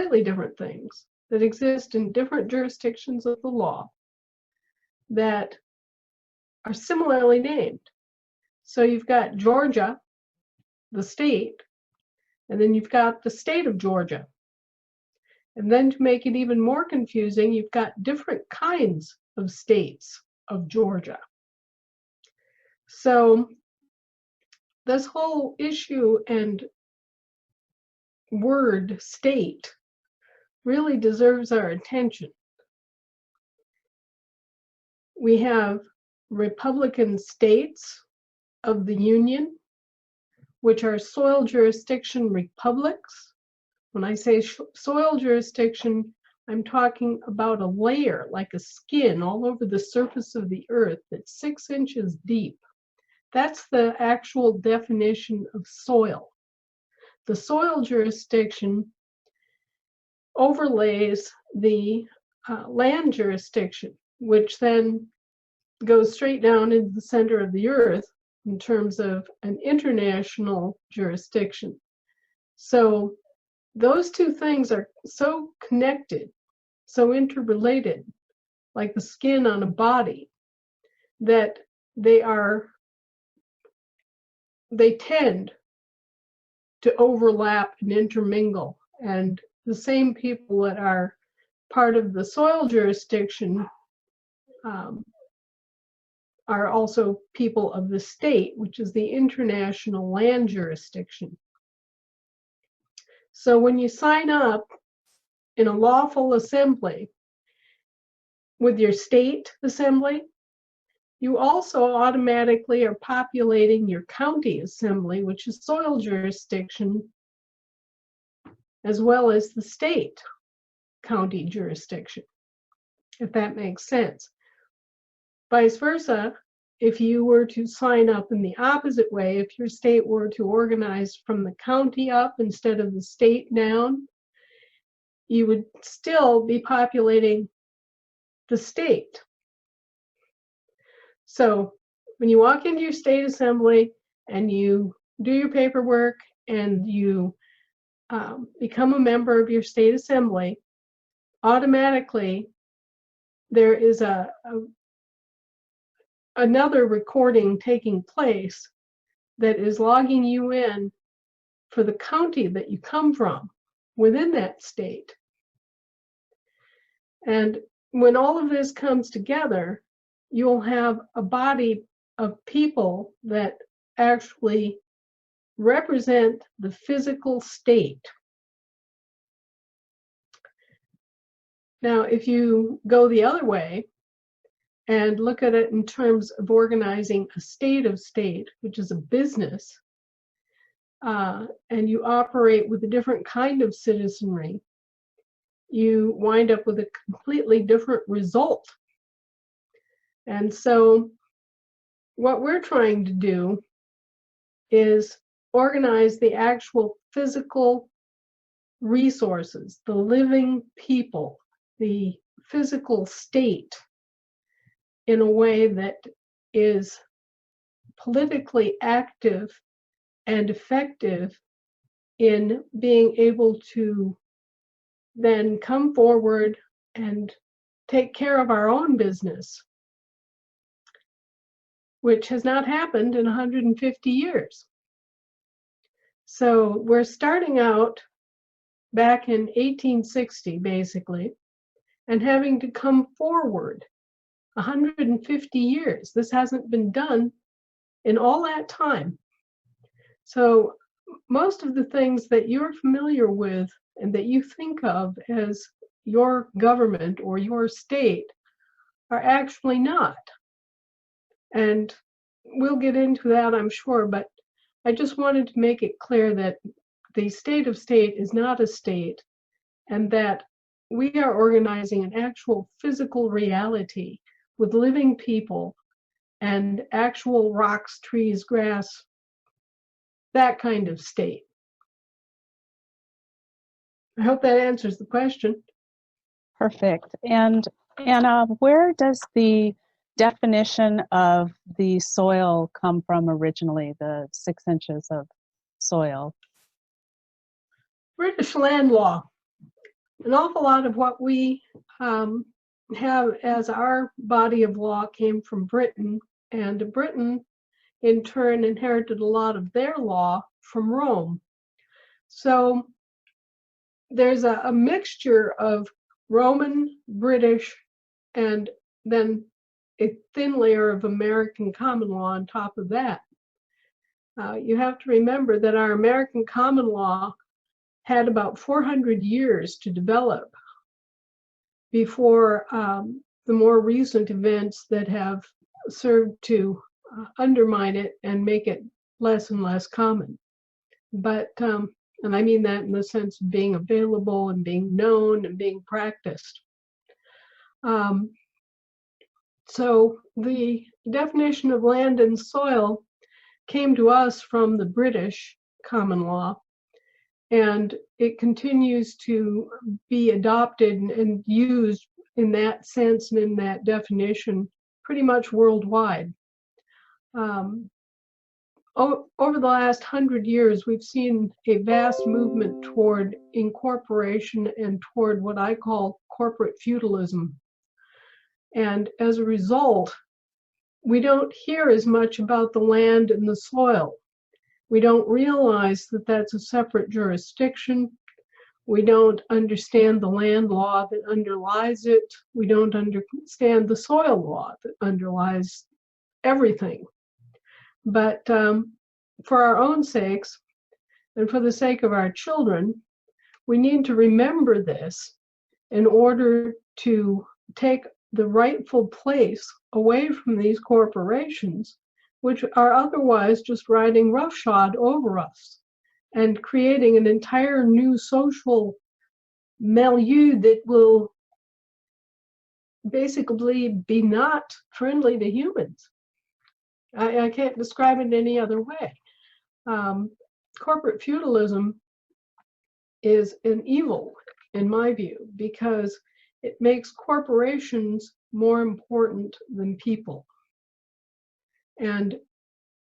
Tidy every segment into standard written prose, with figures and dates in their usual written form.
completely different things that exist in different jurisdictions of the law that are similarly named. So you've got Georgia, the state, and then you've got the state of Georgia. And then to make it even more confusing, you've got different kinds of states of Georgia. So this whole issue and word state really deserves our attention. We have Republican states of the Union, which are soil jurisdiction republics. When I say soil jurisdiction, I'm talking about a layer like a skin all over the surface of the earth that's 6 inches deep. That's the actual definition of soil. The soil jurisdiction overlays the land jurisdiction, which then goes straight down into the center of the earth in terms of an international jurisdiction. So those two things are so connected, so interrelated, like the skin on a body, that they tend to overlap and intermingle. And the same people that are part of the soil jurisdiction are also people of the state, which is the international land jurisdiction. So when you sign up in a lawful assembly with your state assembly, you also automatically are populating your county assembly, which is soil jurisdiction, as well as the state county jurisdiction, if that makes sense. Vice versa, if you were to sign up in the opposite way, if your state were to organize from the county up instead of the state down, you would still be populating the state. So when you walk into your state assembly and you do your paperwork and you become a member of your state assembly, automatically there is another recording taking place that is logging you in for the county that you come from within that state. And when all of this comes together, you'll have a body of people that actually represent the physical state. Now, if you go the other way and look at it in terms of organizing a state of state, which is a business, and you operate with a different kind of citizenry, you wind up with a completely different result. And so what we're trying to do is organize the actual physical resources, the living people, the physical state, in a way that is politically active and effective in being able to then come forward and take care of our own business, which has not happened in 150 years. So we're starting out back in 1860, basically, and having to come forward 150 years. This hasn't been done in all that time. So most of the things that you're familiar with and that you think of as your government or your state are actually not. And we'll get into that, I'm sure, but I just wanted to make it clear that the state of state is not a state, and that we are organizing an actual physical reality with living people and actual rocks, trees, grass, that kind of state. I hope that answers the question. Perfect. And Anna, where does the definition of the soil come from originally, the 6 inches of soil? British land law. An awful lot of what we have as our body of law came from Britain, and Britain in turn inherited a lot of their law from Rome. So there's a mixture of Roman, British, and then a thin layer of American common law on top of that. You have to remember that our American common law had about 400 years to develop before the more recent events that have served to undermine it and make it less and less common. But, and I mean that in the sense of being available and being known and being practiced. So the definition of land and soil came to us from the British common law, and it continues to be adopted and used in that sense and in that definition pretty much worldwide. Over the last 100 years, we've seen a vast movement toward incorporation and toward what I call corporate feudalism. And as a result, we don't hear as much about the land and the soil. We don't realize that that's a separate jurisdiction. We don't understand the land law that underlies it. We don't understand the soil law that underlies everything. But for our own sakes, and for the sake of our children, we need to remember this in order to take the rightful place away from these corporations, which are otherwise just riding roughshod over us and creating an entire new social milieu that will basically be not friendly to humans. I can't describe it any other way. Corporate feudalism is an evil, in my view, because it makes corporations more important than people. And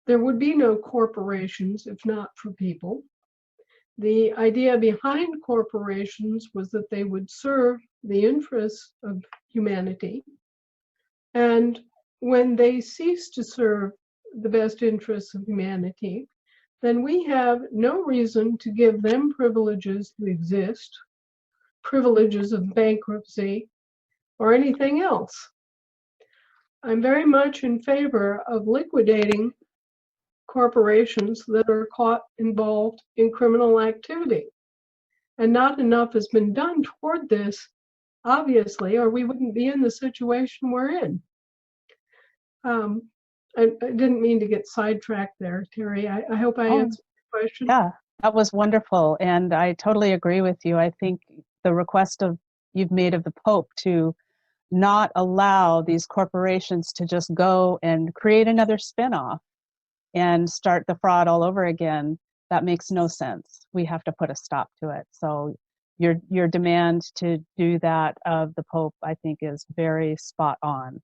there would be no corporations if not for people. The idea behind corporations was that they would serve the interests of humanity. And when they cease to serve the best interests of humanity, then we have no reason to give them privileges to exist, privileges of bankruptcy, or anything else. I'm very much in favor of liquidating corporations that are caught involved in criminal activity. And not enough has been done toward this, obviously, or we wouldn't be in the situation we're in. I didn't mean to get sidetracked there, Terry. I hope I answered the question. Yeah, that was wonderful. And I totally agree with you. I think the request you've made of the Pope to not allow these corporations to just go and create another spinoff and start the fraud all over again, that makes no sense. We have to put a stop to it. So your demand to do that of the Pope, I think, is very spot on.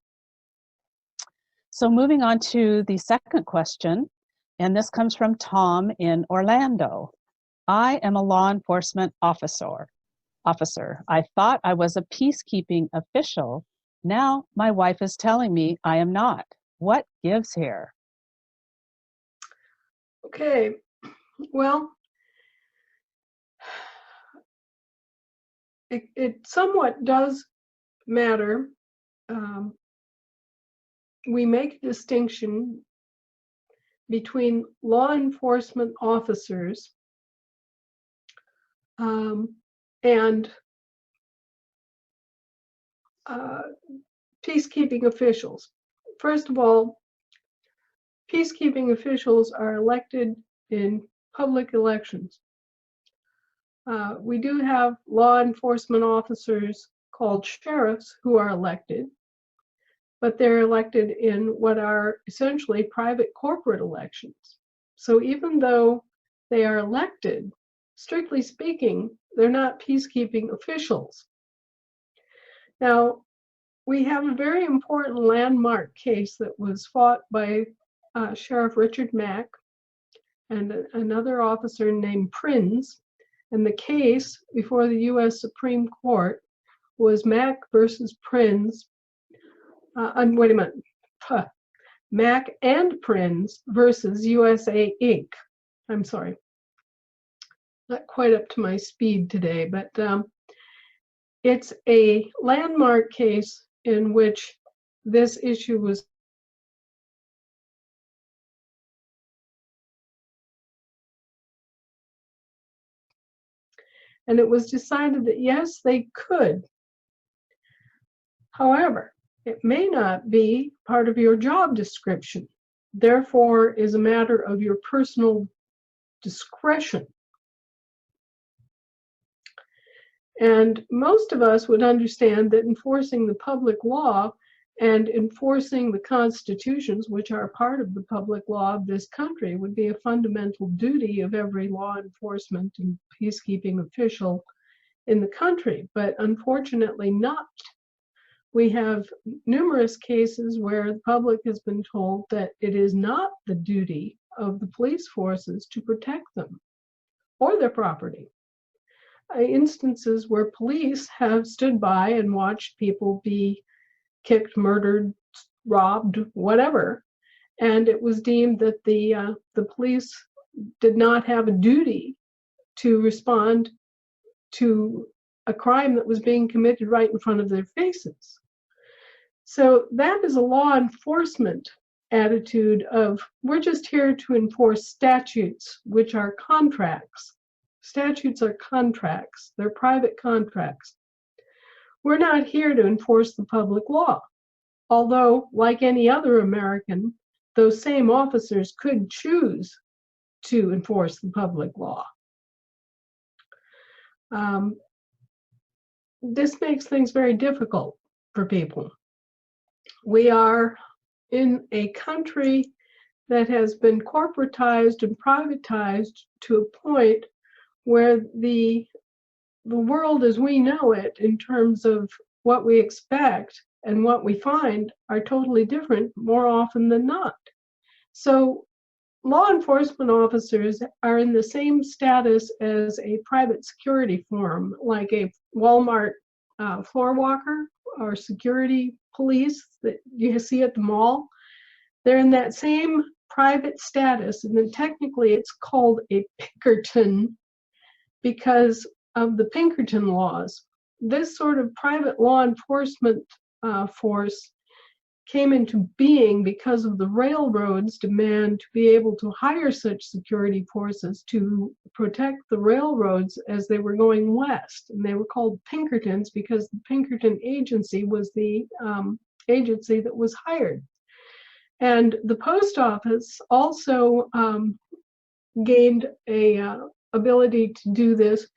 So moving on to the second question, and this comes from Tom in Orlando. I am a law enforcement officer. I thought I was a peacekeeping official. Now my wife is telling me I am not. What gives here? Okay, well, it somewhat does matter. We make a distinction between law enforcement officers and peacekeeping officials. First of all, peacekeeping officials are elected in public elections. We do have law enforcement officers called sheriffs who are elected, but they're elected in what are essentially private corporate elections. So even though they are elected, strictly speaking, they're not peacekeeping officials. Now, we have a very important landmark case that was fought by Sheriff Richard Mack and another officer named Prinz And the case before the U.S. Supreme Court was Mack versus Prins. Wait a minute. Mack and Prins versus USA Inc. I'm sorry. Not quite up to my speed today, but it's a landmark case in which this issue was and it was decided that yes, they could. However, it may not be part of your job description, therefore is a matter of your personal discretion. And most of us would understand that enforcing the public law and enforcing the constitutions, which are part of the public law of this country, would be a fundamental duty of every law enforcement and peacekeeping official in the country, but unfortunately not. We have numerous cases where the public has been told that it is not the duty of the police forces to protect them or their property. Instances where police have stood by and watched people be kicked, murdered, robbed, whatever, and it was deemed that the police did not have a duty to respond to a crime that was being committed right in front of their faces. So that is a law enforcement attitude of, we're just here to enforce statutes, which are contracts. Statutes are contracts. They're private contracts. We're not here to enforce the public law. Although, like any other American, those same officers could choose to enforce the public law. This makes things very difficult for people. We are in a country that has been corporatized and privatized to a point where the world as we know it, in terms of what we expect and what we find, are totally different more often than not. So law enforcement officers are in the same status as a private security firm, like a Walmart floor walker or security police that you see at the mall. They're in that same private status, and then technically it's called a Pinkerton because of the Pinkerton laws. This sort of private law enforcement force came into being because of the railroads' demand to be able to hire such security forces to protect the railroads as they were going west. And they were called Pinkertons because the Pinkerton agency was the agency that was hired. And the post office also gained a ability to do this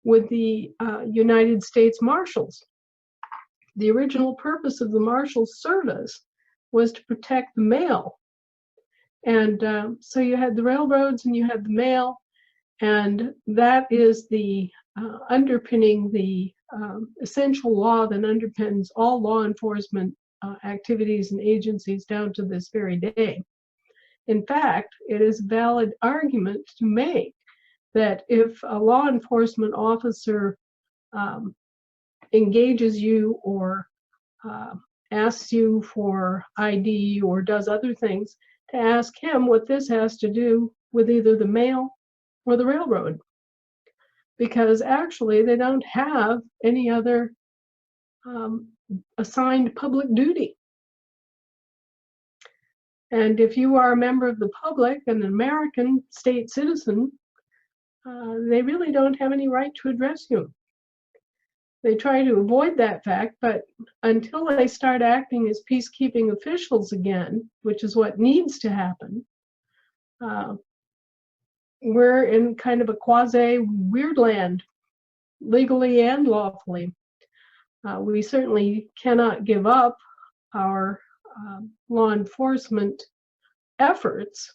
with the United States Marshals. The original purpose of the Marshals Service was to protect the mail. And so you had the railroads and you had the mail, and that is the underpinning the essential law that underpins all law enforcement activities and agencies down to this very day. In fact, it is a valid argument to make that if a law enforcement officer engages you or asks you for ID or does other things, to ask him what this has to do with either the mail or the railroad. Because actually they don't have any other assigned public duty. And if you are a member of the public, an American state citizen, they really don't have any right to address you. They try to avoid that fact, but until they start acting as peacekeeping officials again, which is what needs to happen, we're in kind of a quasi-weird land, legally and lawfully. We certainly cannot give up our law enforcement efforts,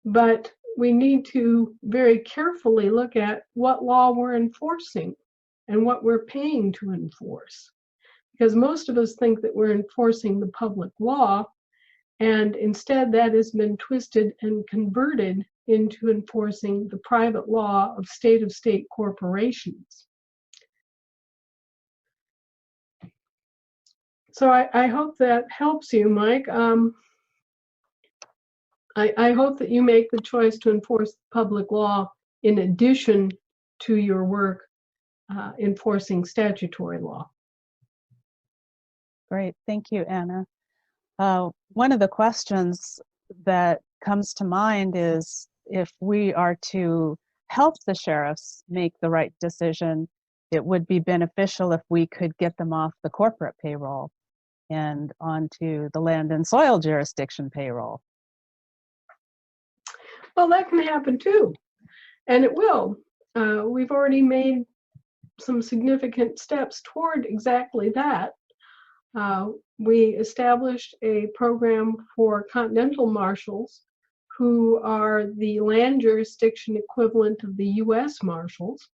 but we need to very carefully look at what law we're enforcing and what we're paying to enforce. Because most of us think that we're enforcing the public law, and instead that has been twisted and converted into enforcing the private law of state corporations. So I hope that helps you, Mike. I hope that you make the choice to enforce public law in addition to your work enforcing statutory law. Great, thank you, Anna. One of the questions that comes to mind is if we are to help the sheriffs make the right decision, it would be beneficial if we could get them off the corporate payroll and onto the land and soil jurisdiction payroll. Well, that can happen too, and it will. We've already made some significant steps toward exactly that. We established a program for Continental Marshals, who are the land jurisdiction equivalent of the U.S. Marshals.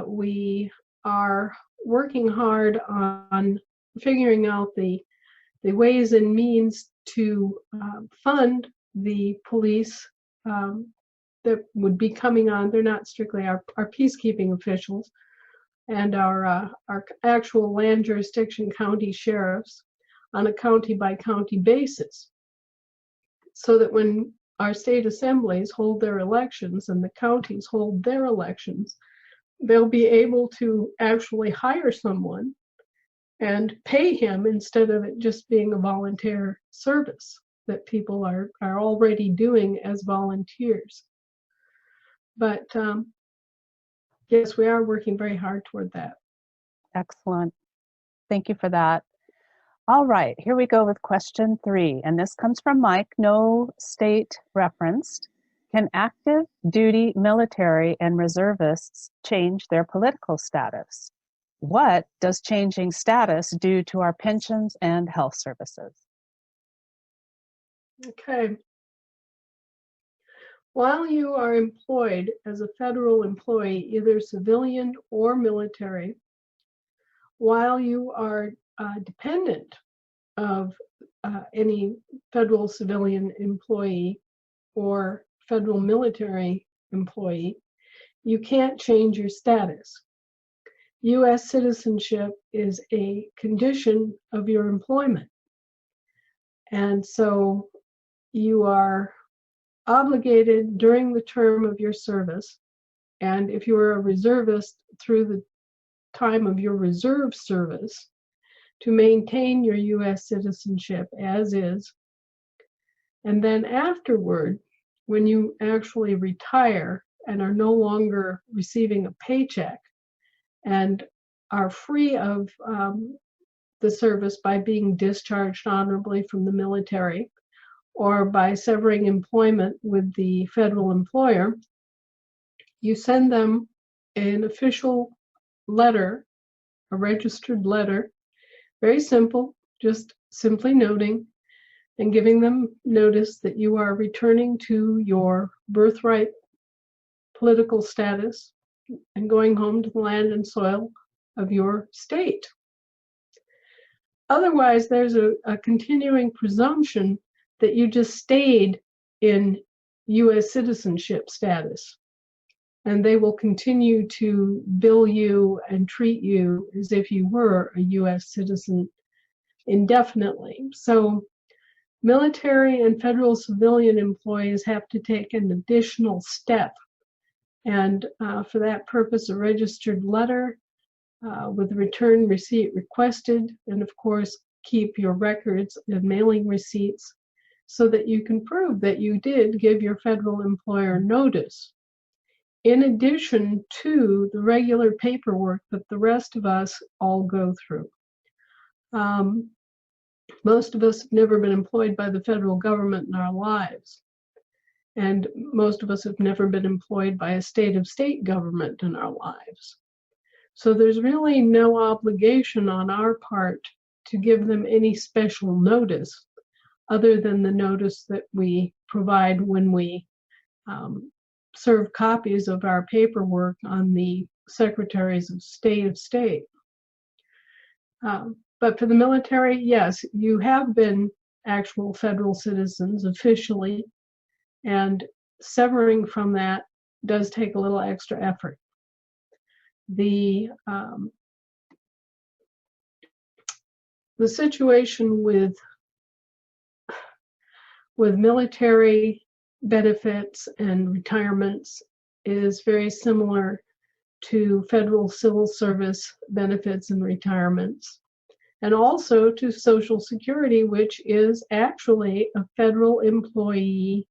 We are working hard on figuring out the ways and means to fund the police that would be coming on. They're not strictly our peacekeeping officials, and our actual land jurisdiction county sheriffs on a county-by-county basis, so that when our state assemblies hold their elections and the counties hold their elections, they'll be able to actually hire someone and pay him instead of it just being a volunteer service that people are already doing as volunteers. But yes, we are working very hard toward that. Excellent. Thank you for that. All right, here we go with question 3, and this comes from Mike, no state referenced. Can active duty military and reservists change their political status? What does changing status do to our pensions and health services? Okay. While you are employed as a federal employee, either civilian or military, while you are dependent of any federal civilian employee or federal military employee, you can't change your status. U.S. citizenship is a condition of your employment. And so you are obligated during the term of your service, and if you are a reservist through the time of your reserve service, to maintain your U.S. citizenship as is. And then afterward, when you actually retire and are no longer receiving a paycheck and are free of the service by being discharged honorably from the military or by severing employment with the federal employer, you send them an official letter, a registered letter, very simple, just simply noting and giving them notice that you are returning to your birthright political status and going home to the land and soil of your state. Otherwise, there's a continuing presumption that you just stayed in U.S. citizenship status, and they will continue to bill you and treat you as if you were a U.S. citizen indefinitely. So military and federal civilian employees have to take an additional step, and for that purpose, a registered letter with return receipt requested, and of course, keep your records and mailing receipts so that you can prove that you did give your federal employer notice, in addition to the regular paperwork that the rest of us all go through. Most of us have never been employed by the federal government in our lives, and most of us have never been employed by a state government in our lives. So there's really no obligation on our part to give them any special notice other than the notice that we provide when we serve copies of our paperwork on the Secretaries of State. But for the military, yes, you have been actual federal citizens officially, and severing from that does take a little extra effort. The situation with military benefits and retirements is very similar to federal civil service benefits and retirements, and also to Social Security, which is actually a federal employee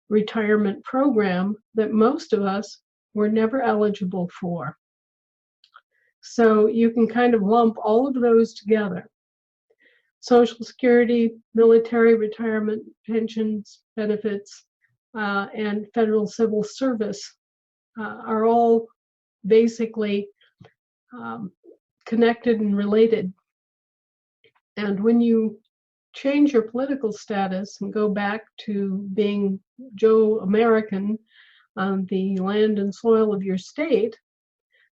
retirement program that most of us were never eligible for. So you can kind of lump all of those together. Social Security, military retirement, pensions, benefits, and federal civil service are all basically connected and related. And when you change your political status and go back to being Joe American on the land and soil of your state,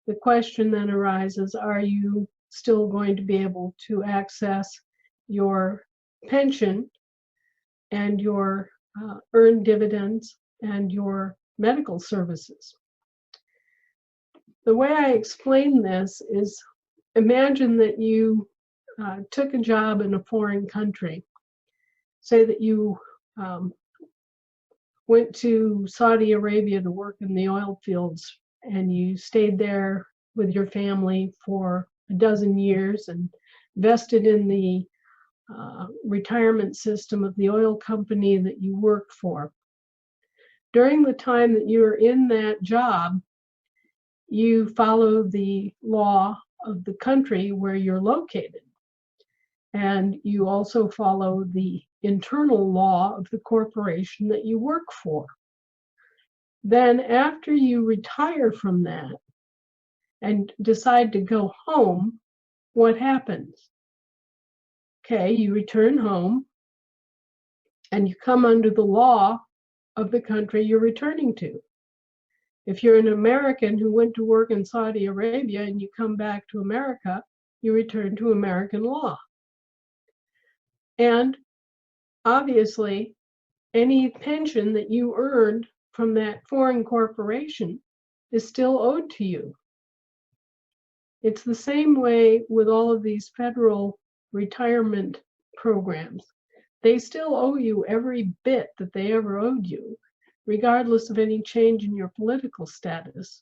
the question then arises, are you still going to be able to access your pension and your earned dividends and your medical services? The way I explain this is, imagine that you took a job in a foreign country. Say that you went to Saudi Arabia to work in the oil fields, and you stayed there with your family for a dozen years and vested in the retirement system of the oil company that you worked for. During the time that you're in that job, you follow the law of the country where you're located. And you also follow the internal law of the corporation that you work for. Then after you retire from that and decide to go home, what happens? Okay, you return home and you come under the law of the country you're returning to. If you're an American who went to work in Saudi Arabia and you come back to America, you return to American law. And obviously, any pension that you earned from that foreign corporation is still owed to you. It's the same way with all of these federal retirement programs. They still owe you every bit that they ever owed you, regardless of any change in your political status,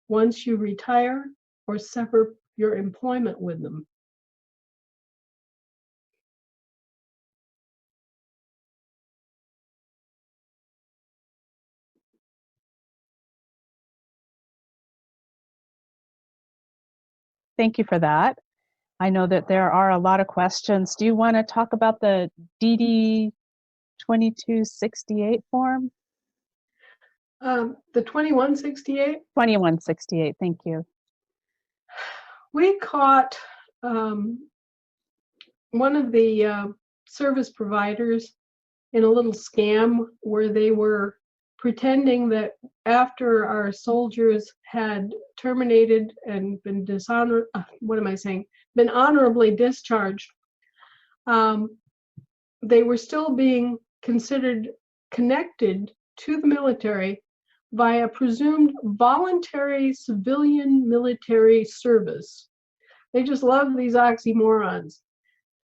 once you retire or sever your employment with them. Thank you for that. I know that there are a lot of questions. Do you want to talk about the DD 2268 form? The 2168? 2168, thank you. We caught one of the service providers in a little scam where they were pretending that after our soldiers had terminated and been been honorably discharged, they were still being considered connected to the military by a presumed voluntary civilian military service. They just love these oxymorons.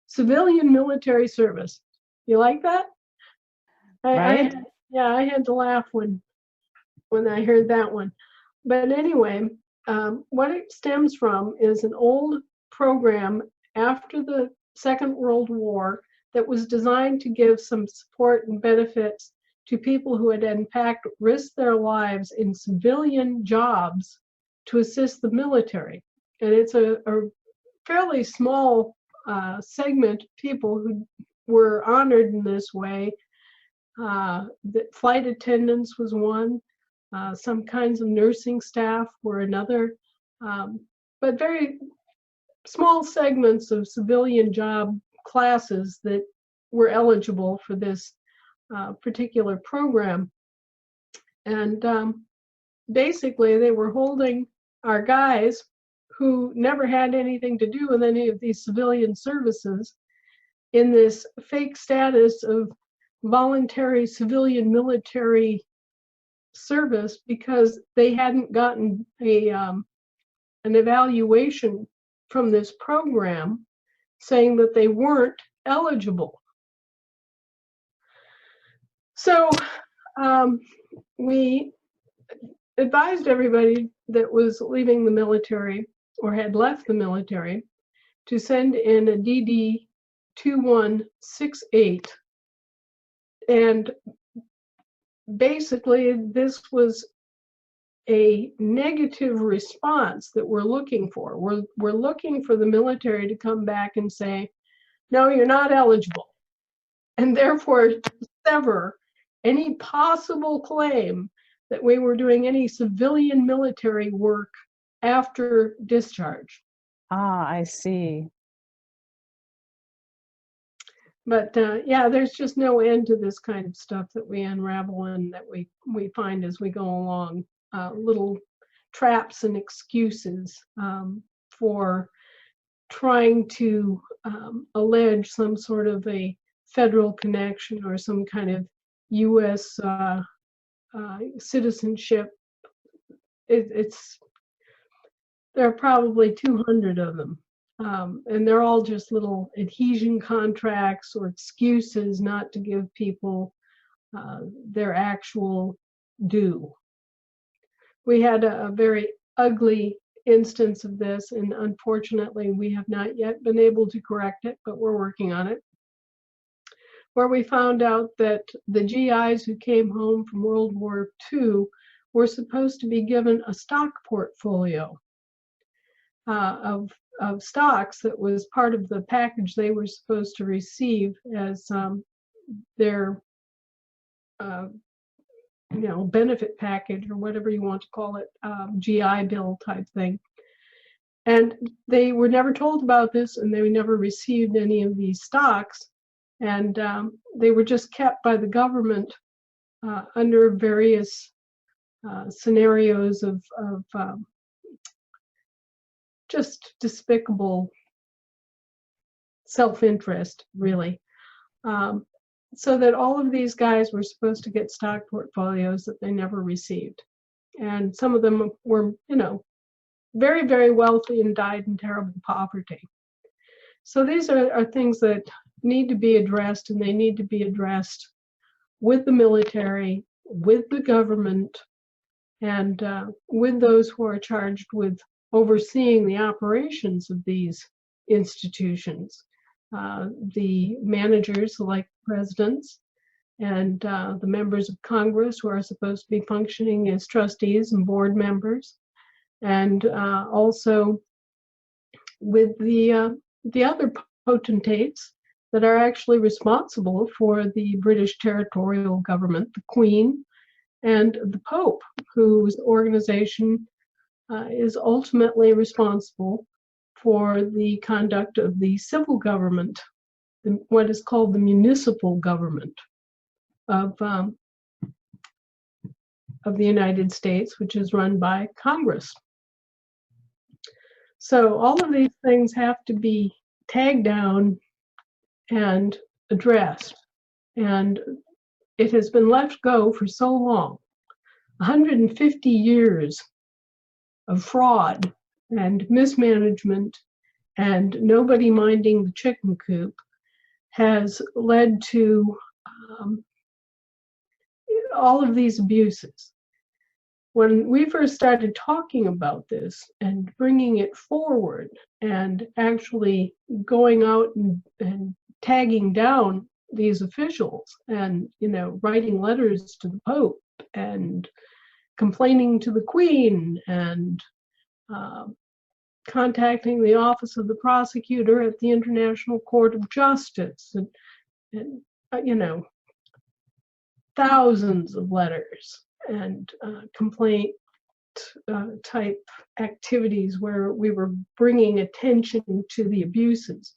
Civilian military service. You like that? Right? I had to laugh when I heard that one. But anyway, what it stems from is an old program after the Second World War that was designed to give some support and benefits to people who had in fact risked their lives in civilian jobs to assist the military. And it's a fairly small segment of people who were honored in this way. The flight attendants was one, some kinds of nursing staff were another, but very small segments of civilian job classes that were eligible for this particular program. And basically they were holding our guys who never had anything to do with any of these civilian services in this fake status of voluntary civilian military service because they hadn't gotten an evaluation from this program saying that they weren't eligible. So we advised everybody that was leaving the military or had left the military to send in a DD 2168. And basically, this was a negative response that we're looking for. We're looking for the military to come back and say, no, you're not eligible, and therefore sever any possible claim that we were doing any civilian military work after discharge. Ah, I see. But yeah, there's just no end to this kind of stuff that we unravel and that we find as we go along. Little traps and excuses for trying to allege some sort of a federal connection or some kind of U.S. Citizenship. There are probably 200 of them. And they're all just little adhesion contracts or excuses not to give people their actual due. We had a very ugly instance of this, and unfortunately, we have not yet been able to correct it, but we're working on it, where we found out that the GIs who came home from World War II were supposed to be given a stock portfolio of stocks that was part of the package they were supposed to receive as their benefit package or whatever you want to call it, GI Bill type thing. And they were never told about this, and they never received any of these stocks. And they were just kept by the government under various scenarios of just despicable self-interest, really. So that all of these guys were supposed to get stock portfolios that they never received. And some of them were, very, very wealthy and died in terrible poverty. So these are things that need to be addressed, and they need to be addressed with the military, with the government, and with those who are charged with overseeing the operations of these institutions. The managers, like presidents, and the members of Congress who are supposed to be functioning as trustees and board members, and also with the other potentates that are actually responsible for the British territorial government, the Queen and the Pope, whose organization is ultimately responsible for the conduct of the civil government, what is called the municipal government of the United States, which is run by Congress. So all of these things have to be tagged down and addressed. And it has been left go for so long. 150 years of fraud and mismanagement and nobody minding the chicken coop has led to all of these abuses. When we first started talking about this and bringing it forward and actually going out and tagging down these officials and, writing letters to the Pope and complaining to the Queen and contacting the Office of the Prosecutor at the International Court of Justice and thousands of letters and complaint type activities where we were bringing attention to the abuses.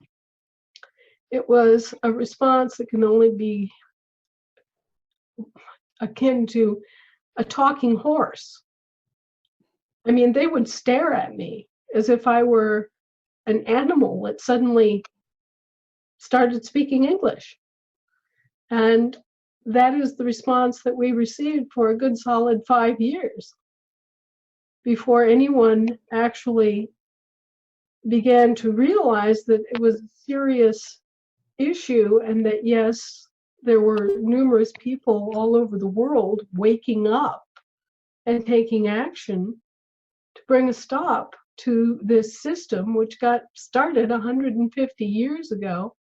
It was a response that can only be akin to a talking horse. I mean, they would stare at me as if I were an animal that suddenly started speaking English. And that is the response that we received for a good solid 5 years before anyone actually began to realize that it was a serious issue, and that yes, there were numerous people all over the world waking up and taking action to bring a stop to this system, which got started 150 years ago,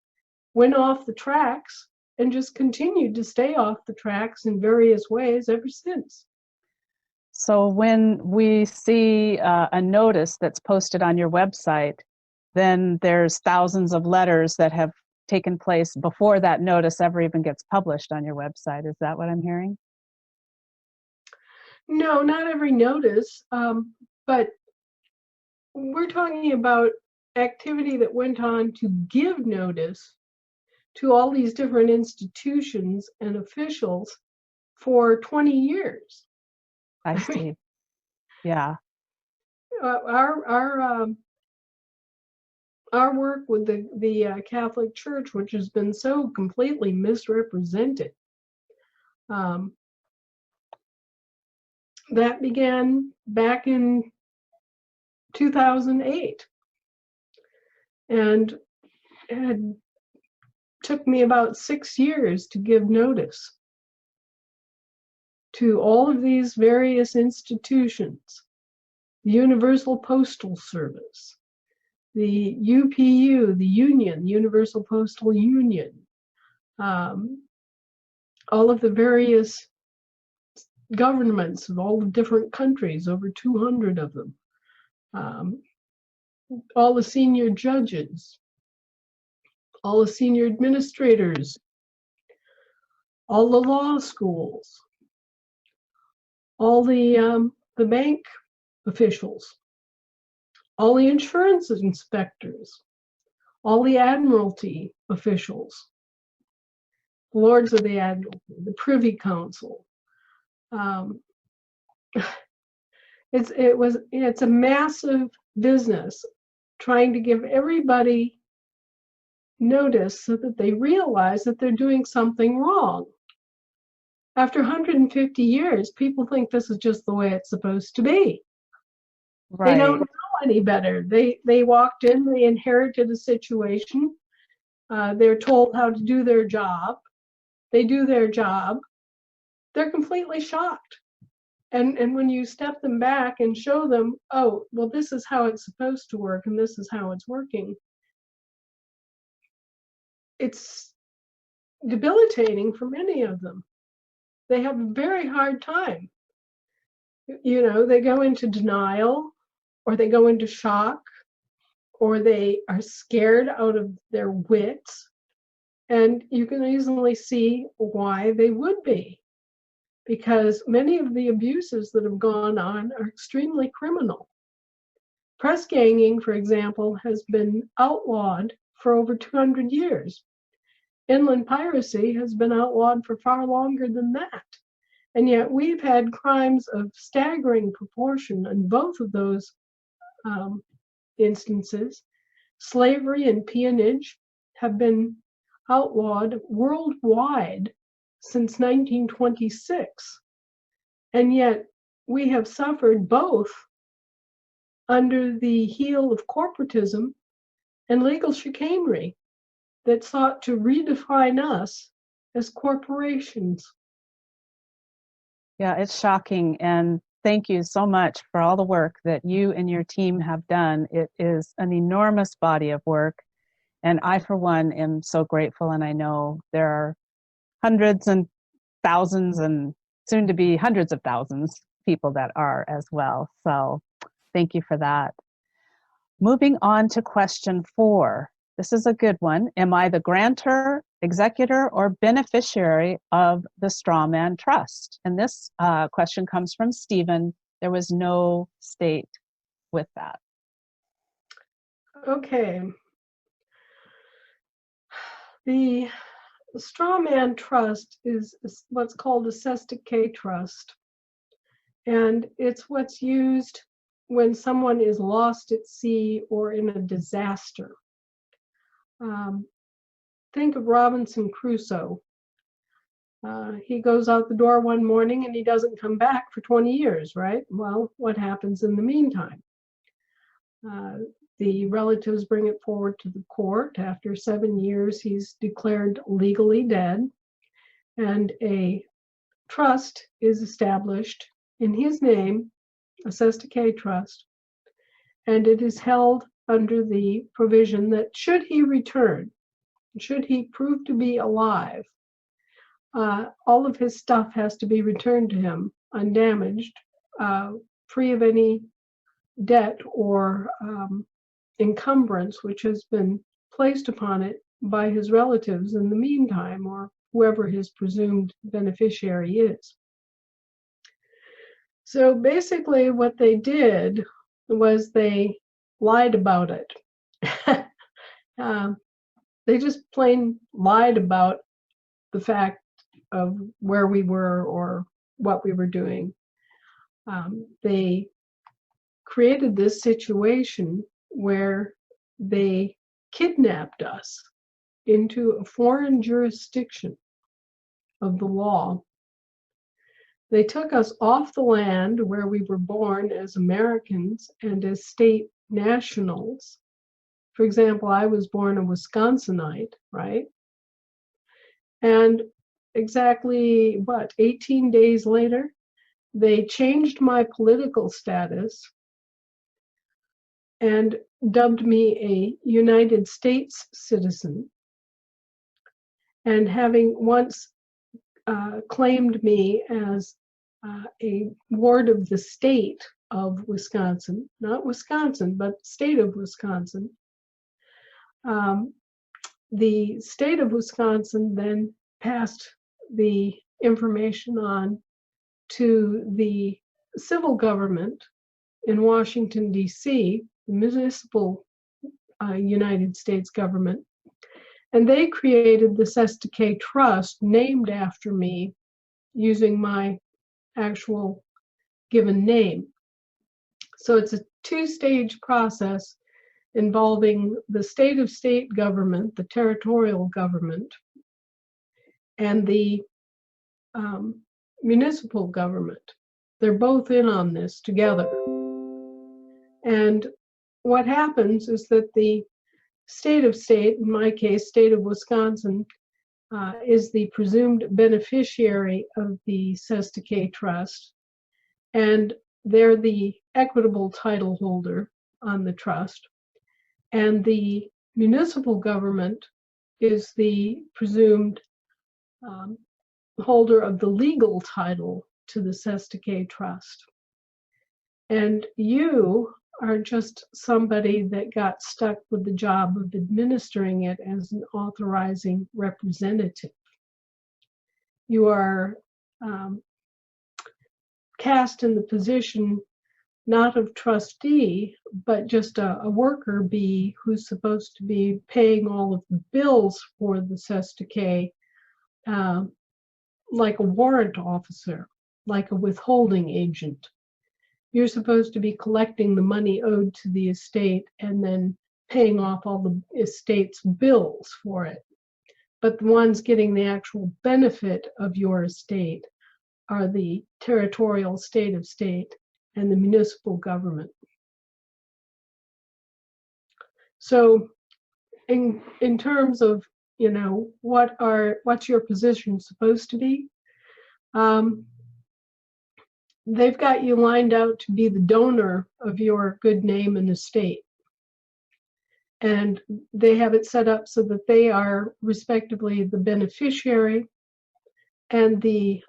went off the tracks, and just continued to stay off the tracks in various ways ever since. So when we see a notice that's posted on your website, then there's thousands of letters that have taken place before that notice ever even gets published on your website. Is that what I'm hearing? No, not every notice, but we're talking about activity that went on to give notice to all these different institutions and officials for 20 years. I see. Yeah. Our work with the Catholic Church, which has been so completely misrepresented, that began back in 2008, and it took me about 6 years to give notice to all of these various institutions: the Universal Postal Service, the UPU, the Union, Universal Postal Union, all of the various governments of all the different countries, over 200 of them, all the senior judges, all the senior administrators, all the law schools, all the bank officials, all the insurance inspectors, all the admiralty officials, lords of the admiralty, the Privy Council. It's a massive business trying to give everybody notice so that they realize that they're doing something wrong. After 150 years, people think this is just the way it's supposed to be. Right. They don't know any better. They walked in, they inherited a situation. They're told how to do their job. They do their job. They're completely shocked. And when you step them back and show them, oh, well, this is how it's supposed to work and this is how it's working, it's debilitating for many of them. They have a very hard time. You know, they go into denial, or they go into shock, or they are scared out of their wits. And you can easily see why they would be, because many of the abuses that have gone on are extremely criminal. Press ganging, for example, has been outlawed for over 200 years. Inland piracy has been outlawed for far longer than that. And yet we've had crimes of staggering proportion in both of those instances. Slavery and peonage have been outlawed worldwide since 1926. And yet we have suffered both under the heel of corporatism and legal chicanery that sought to redefine us as corporations. Yeah, it's shocking. And thank you so much for all the work that you and your team have done. It is an enormous body of work. And I, for one, am so grateful. And I know there are hundreds and thousands and soon to be hundreds of thousands people that are as well. So thank you for that. Moving on to question 4. This is a good one. Am I the grantor, executor, or beneficiary of the Strawman Trust? And this question comes from Stephen. There was no state with that. Okay. The Strawman Trust is what's called a cestui trust. And it's what's used when someone is lost at sea or in a disaster. Think of Robinson Crusoe. He goes out the door one morning and he doesn't come back for 20 years, right? Well, what happens in the meantime? The relatives bring it forward to the court. After 7 years, he's declared legally dead, and a trust is established in his name, a cess-decay trust, and it is held under the provision that should he return, should he prove to be alive, all of his stuff has to be returned to him undamaged, free of any debt or encumbrance which has been placed upon it by his relatives in the meantime, or whoever his presumed beneficiary is. So basically what they did was they lied about it. They just plain lied about the fact of where we were or what we were doing. They created this situation where they kidnapped us into a foreign jurisdiction of the law. They took us off the land where we were born as Americans and as state nationals. For example, I was born a Wisconsinite, right? And exactly, 18 days later, they changed my political status and dubbed me a United States citizen. And having once claimed me as a ward of the state of Wisconsin, not Wisconsin, but state of Wisconsin, the state of Wisconsin then passed the information on to the civil government in Washington, D.C., the municipal United States government, and they created the cess-decay trust named after me using my actual given name. So it's a two-stage process involving the state government, the territorial government, and the municipal government. They're both in on this together. And what happens is that the state, in my case, state of Wisconsin, is the presumed beneficiary of the cess-decay trust, and they're the equitable title holder on the trust. And the municipal government is the presumed holder of the legal title to the cess-decay trust. And you are just somebody that got stuck with the job of administering it as an authorizing representative. You are cast in the position not of trustee, but just a worker bee who's supposed to be paying all of the bills for the cess-decay, like a warrant officer, like a withholding agent. You're supposed to be collecting the money owed to the estate and then paying off all the estate's bills for it. But the ones getting the actual benefit of your estate are the territorial state of state and the municipal government. So in terms of, what's your position supposed to be? They've got you lined out to be the donor of your good name and estate. And they have it set up so that they are respectively the beneficiary and the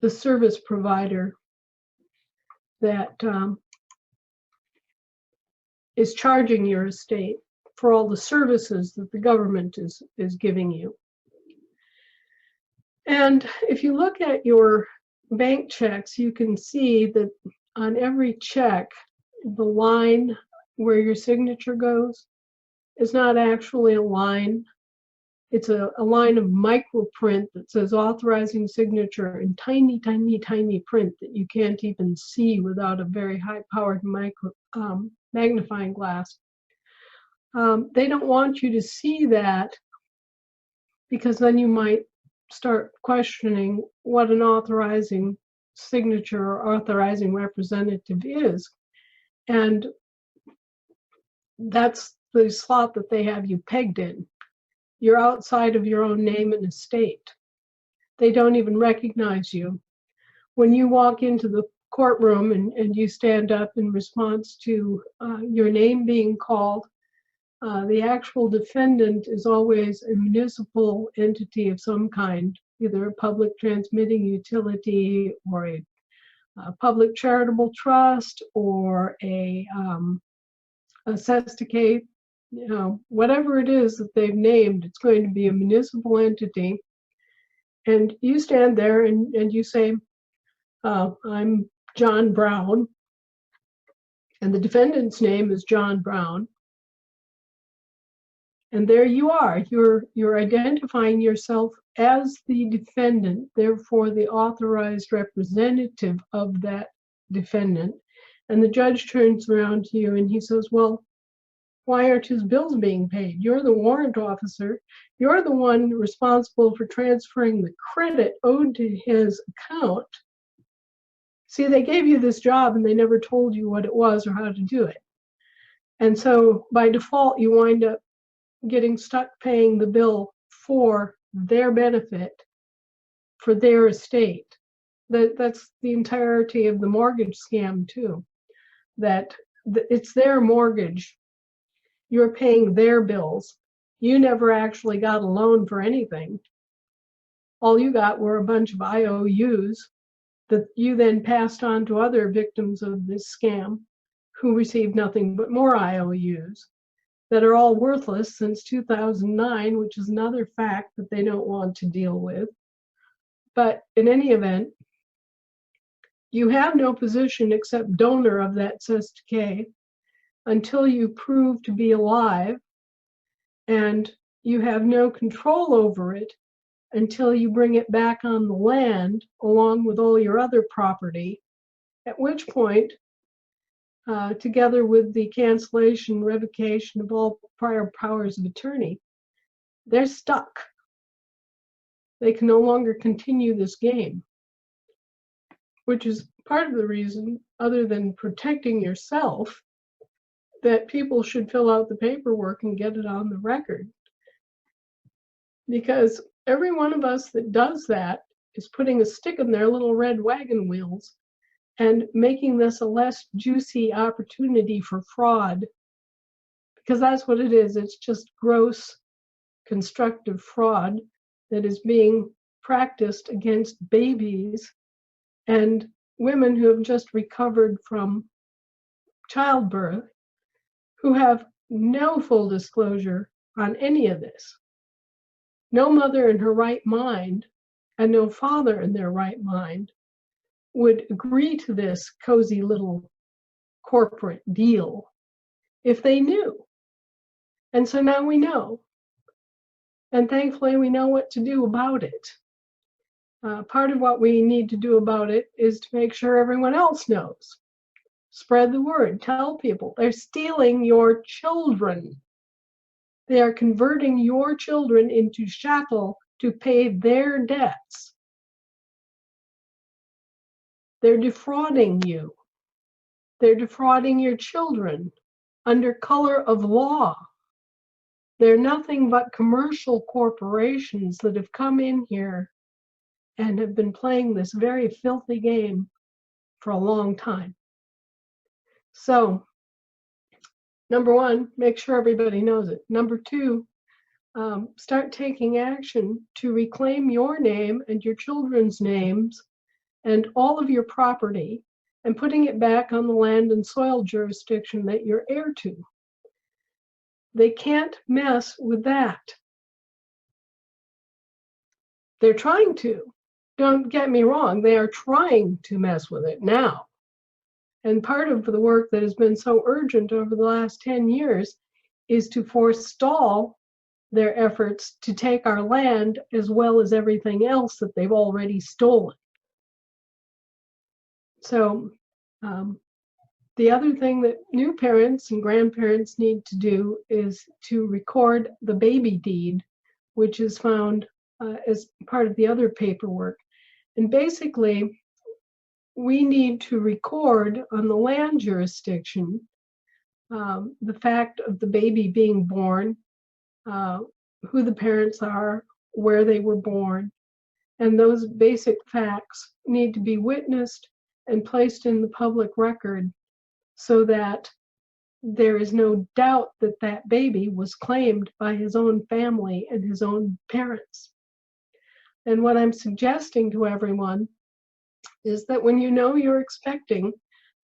service provider that is charging your estate for all the services that the government is giving you. And if you look at your bank checks, you can see that on every check, the line where your signature goes is not actually a line. It's a line of microprint that says authorizing signature in tiny, tiny, tiny print that you can't even see without a very high-powered magnifying glass. They don't want you to see that because then you might start questioning what an authorizing signature or authorizing representative is. And that's the slot that they have you pegged in. You're outside of your own name and estate. They don't even recognize you. When you walk into the courtroom and you stand up in response to your name being called, the actual defendant is always a municipal entity of some kind, either a public transmitting utility or a public charitable trust or a cesticate, whatever it is that they've named, it's going to be a municipal entity. And you stand there and you say, I'm John Brown, and the defendant's name is John Brown. And there you are. You're identifying yourself as the defendant, therefore the authorized representative of that defendant. And the judge turns around to you and he says, well, why aren't his bills being paid? You're the warrant officer. You're the one responsible for transferring the credit owed to his account. See, they gave you this job and they never told you what it was or how to do it. And so by default, you wind up getting stuck paying the bill for their benefit, for their estate. That's the entirety of the mortgage scam too, that it's their mortgage. You're paying their bills. You never actually got a loan for anything. All you got were a bunch of IOUs that you then passed on to other victims of this scam who received nothing but more IOUs that are all worthless since 2009, which is another fact that they don't want to deal with. But in any event, you have no position except donor of that cestacea until you prove to be alive, and you have no control over it until you bring it back on the land along with all your other property, at which point, together with the cancellation, revocation of all prior powers of attorney, they're stuck. They can no longer continue this game, which is part of the reason, other than protecting yourself, that people should fill out the paperwork and get it on the record. Because every one of us that does that is putting a stick in their little red wagon wheels and making this a less juicy opportunity for fraud. Because that's what it is. It's just gross, constructive fraud that is being practiced against babies and women who have just recovered from childbirth, who have no full disclosure on any of this. No mother in her right mind and no father in their right mind would agree to this cozy little corporate deal if they knew. And so now we know. And thankfully, we know what to do about it. Part of what we need to do about it is to make sure everyone else knows. Spread the word. Tell people they're stealing your children. They are converting your children into chattel to pay their debts. They're defrauding you. They're defrauding your children under color of law. They're nothing but commercial corporations that have come in here and have been playing this very filthy game for a long time. So, number one, make sure everybody knows it. Number two, start taking action to reclaim your name and your children's names and all of your property and putting it back on the land and soil jurisdiction that you're heir to. They can't mess with that. They're trying to. Don't get me wrong, they are trying to mess with it now. And part of the work that has been so urgent over the last 10 years is to forestall their efforts to take our land as well as everything else that they've already stolen. So the other thing that new parents and grandparents need to do is to record the baby deed which is found as part of the other paperwork. And basically, we need to record on the land jurisdiction the fact of the baby being born, who the parents are, where they were born, and those basic facts need to be witnessed and placed in the public record so that there is no doubt that that baby was claimed by his own family and his own parents. And what I'm suggesting to everyone is that when you know you're expecting,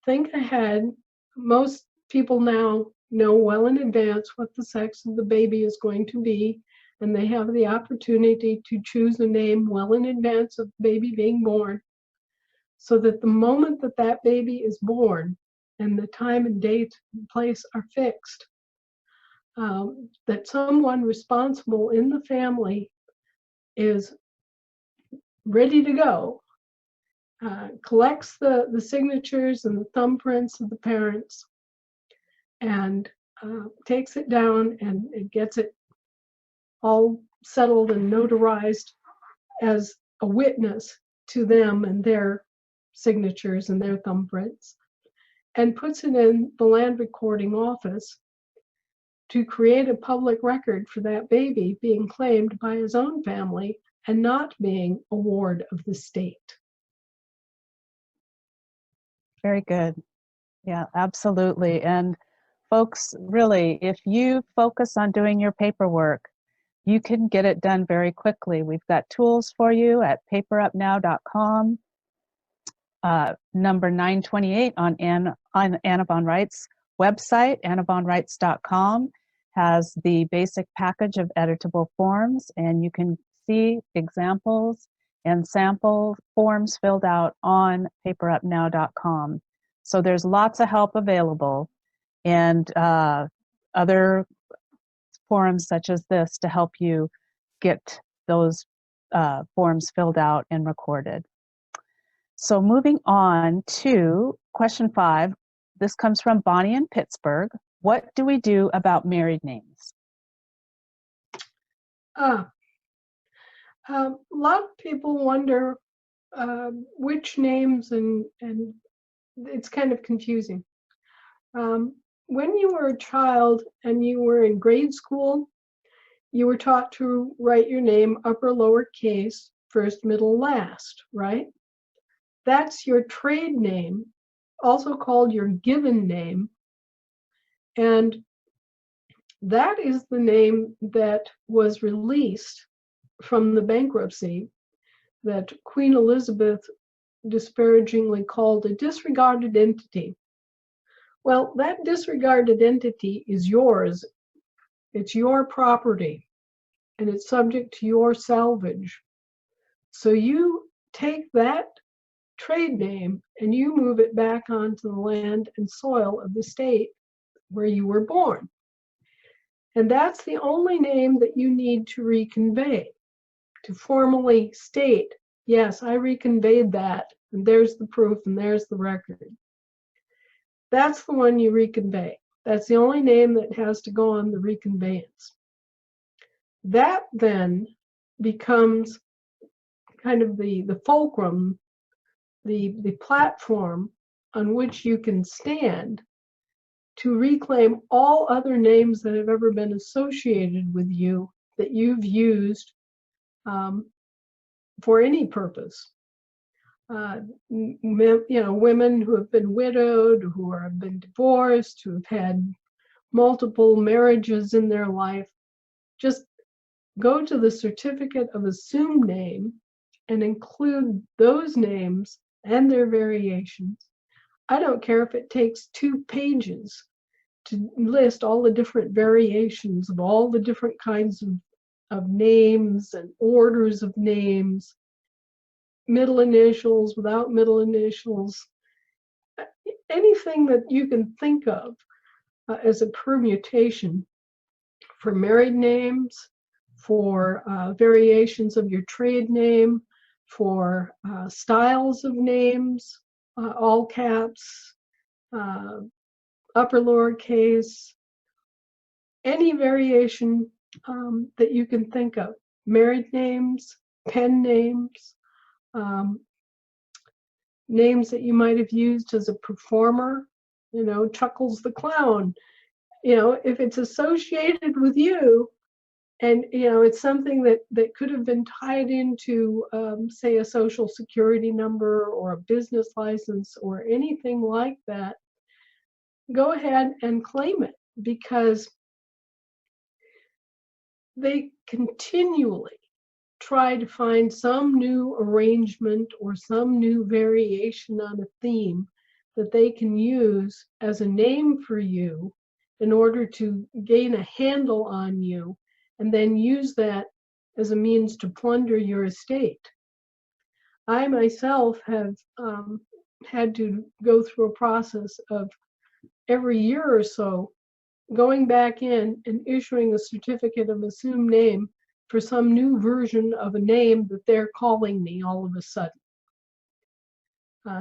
think ahead. Most people now know well in advance what the sex of the baby is going to be, and they have the opportunity to choose a name well in advance of the baby being born, so that the moment that that baby is born and the time and date and place are fixed, that someone responsible in the family is ready to go, collects the signatures and the thumbprints of the parents, and takes it down and it gets it all settled and notarized as a witness to them and their signatures and their thumbprints, and puts it in the land recording office to create a public record for that baby being claimed by his own family and not being a ward of the state. Very good. Yeah, absolutely. And folks, really, if you focus on doing your paperwork, you can get it done very quickly. We've got tools for you at paperupnow.com. Number 928 on Anna von Reitz' website, annavonreitz.com, has the basic package of editable forms, and you can see examples and sample forms filled out on paperupnow.com. So there's lots of help available, and other forums such as this to help you get those forms filled out and recorded. So moving on to question 5, this comes from Bonnie in Pittsburgh. What do we do about married names? A lot of people wonder which names, and it's kind of confusing. When you were a child and you were in grade school, you were taught to write your name upper, lower case, first, middle, last, right? That's your trade name, also called your given name. And that is the name that was released from the bankruptcy that Queen Elizabeth disparagingly called a disregarded entity. Well, that disregarded entity is yours. It's your property, and it's subject to your salvage. So you take that trade name and you move it back onto the land and soil of the state where you were born. And that's the only name that you need to reconvey, to formally state, yes, I reconveyed that, and there's the proof and there's the record. That's the one you reconvey. That's the only name that has to go on the reconveyance. That then becomes kind of the fulcrum, the platform on which you can stand to reclaim all other names that have ever been associated with you that you've used for any purpose. Women who have been widowed, who have been divorced, who have had multiple marriages in their life, just go to the certificate of assumed name and include those names and their variations. I don't care if it takes 2 pages to list all the different variations of all the different kinds of names and orders of names, middle initials, without middle initials, anything that you can think of as a permutation for married names, for variations of your trade name, for styles of names, all caps, upper lowercase, any variation that you can think of. Married names, pen names, names that you might have used as a performer, Chuckles the Clown. If it's associated with you, and it's something that could have been tied into, say, a social security number or a business license or anything like that, go ahead and claim it, because they continually try to find some new arrangement or some new variation on a theme that they can use as a name for you in order to gain a handle on you, and then use that as a means to plunder your estate. I myself have had to go through a process of every year or so going back in and issuing a certificate of assumed name for some new version of a name that they're calling me all of a sudden.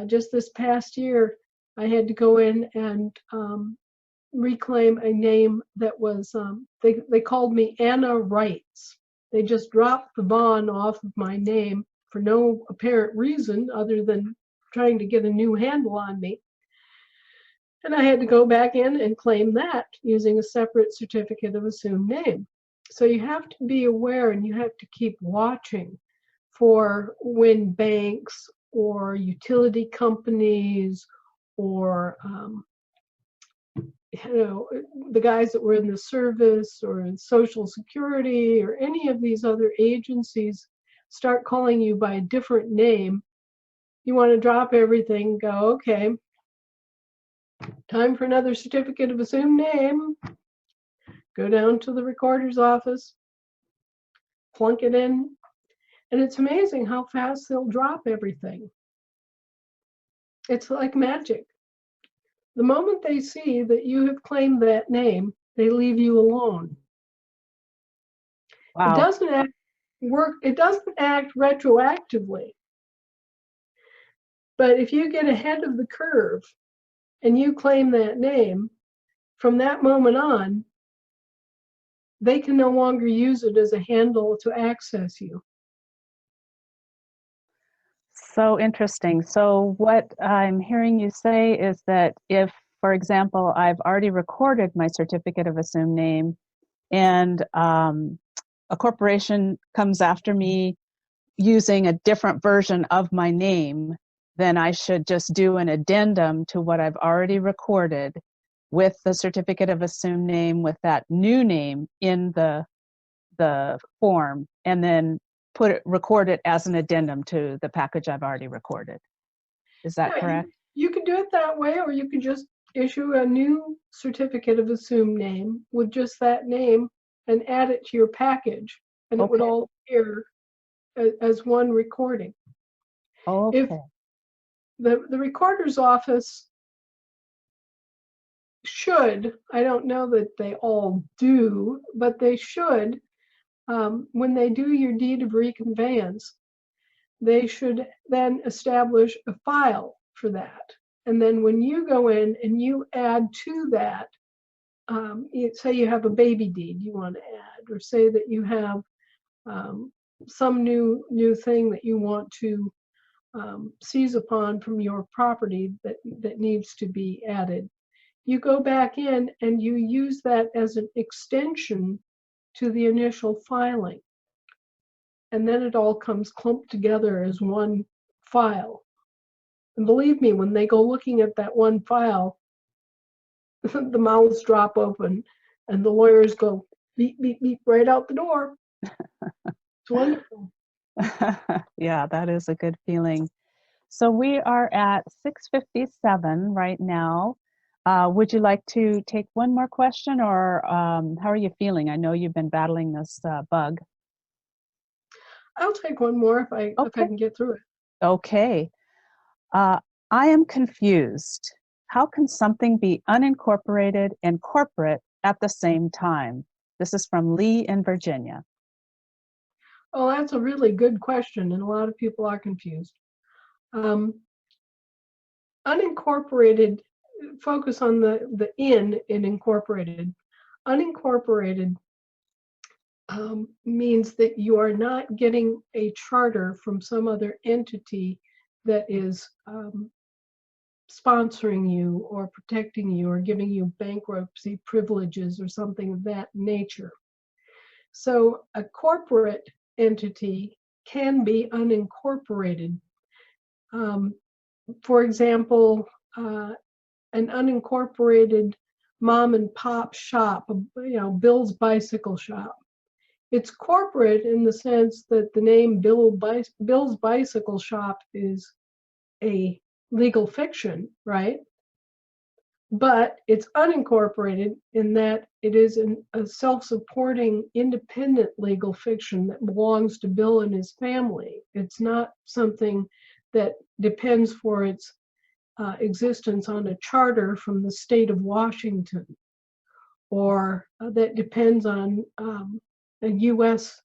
Just this past year, I had to go in and reclaim a name that was, they called me Anna Reitz. They just dropped the bond off of my name for no apparent reason other than trying to get a new handle on me. And I had to go back in and claim that using a separate certificate of assumed name. So you have to be aware, and you have to keep watching for when banks or utility companies or the guys that were in the service or in Social Security or any of these other agencies start calling you by a different name. You want to drop everything, go, okay, time for another certificate of assumed name. Go down to the recorder's office, plunk it in, and it's amazing how fast they'll drop everything. It's like magic. The moment they see that you have claimed that name, they leave you alone. Wow. It doesn't act retroactively. But if you get ahead of the curve and you claim that name, from that moment on, they can no longer use it as a handle to access you. So interesting. So what I'm hearing you say is that if, for example, I've already recorded my certificate of assumed name and a corporation comes after me using a different version of my name, then I should just do an addendum to what I've already recorded with the certificate of assumed name with that new name in the form, and then record it as an addendum to the package I've already recorded. Is that correct? You can do it that way, or you can just issue a new certificate of assumed name with just that name and add it to your package, and it would all appear as one recording. Okay. If the recorder's office should, I don't know that they all do, but they should, when they do your deed of reconveyance, they should then establish a file for that. And then when you go in and you add to that, say you have a baby deed you want to add, or say that you have some new thing that you want to seize upon from your property that needs to be added, you go back in and you use that as an extension to the initial filing. And then it all comes clumped together as one file. And believe me, when they go looking at that one file, the mouths drop open and the lawyers go beep, beep, beep right out the door. It's wonderful. Yeah, that is a good feeling. So we are at 6:57 right now. Would you like to take one more question, or how are you feeling? I know you've been battling this bug. I'll take one more if I can get through it. Okay. I am confused. How can something be unincorporated and corporate at the same time? This is from Lee in Virginia. Oh, that's a really good question, and a lot of people are confused. Unincorporated, focus on the in incorporated. Unincorporated means that you are not getting a charter from some other entity that is sponsoring you or protecting you or giving you bankruptcy privileges or something of that nature. So a corporate entity can be unincorporated. For example, an unincorporated mom and pop shop, Bill's Bicycle Shop. It's corporate in the sense that the name Bill's Bicycle Shop is a legal fiction, right? But it's unincorporated in that it is a self-supporting, independent legal fiction that belongs to Bill and his family. It's not something that depends for its existence on a charter from the state of Washington, or that depends on a U.S.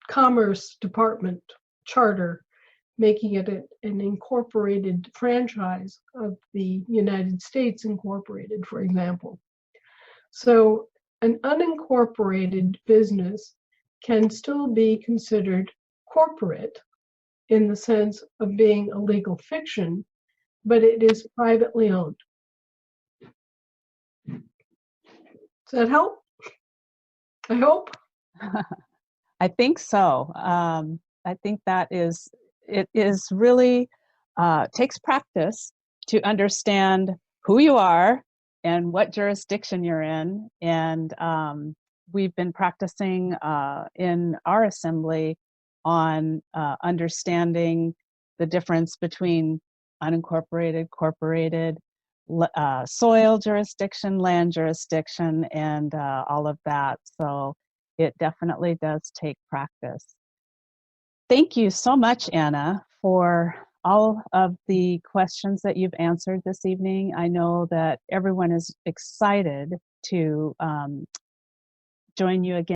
Commerce Department charter, making it an incorporated franchise of the United States Incorporated, for example. So an unincorporated business can still be considered corporate in the sense of being a legal fiction, but it is privately owned. Does that help? I hope. I think so. I think it is really takes practice to understand who you are and what jurisdiction you're in. And we've been practicing in our assembly on understanding the difference between unincorporated, corporated, soil jurisdiction, land jurisdiction, and all of that. So it definitely does take practice. Thank you so much, Anna, for all of the questions that you've answered this evening. I know that everyone is excited to join you again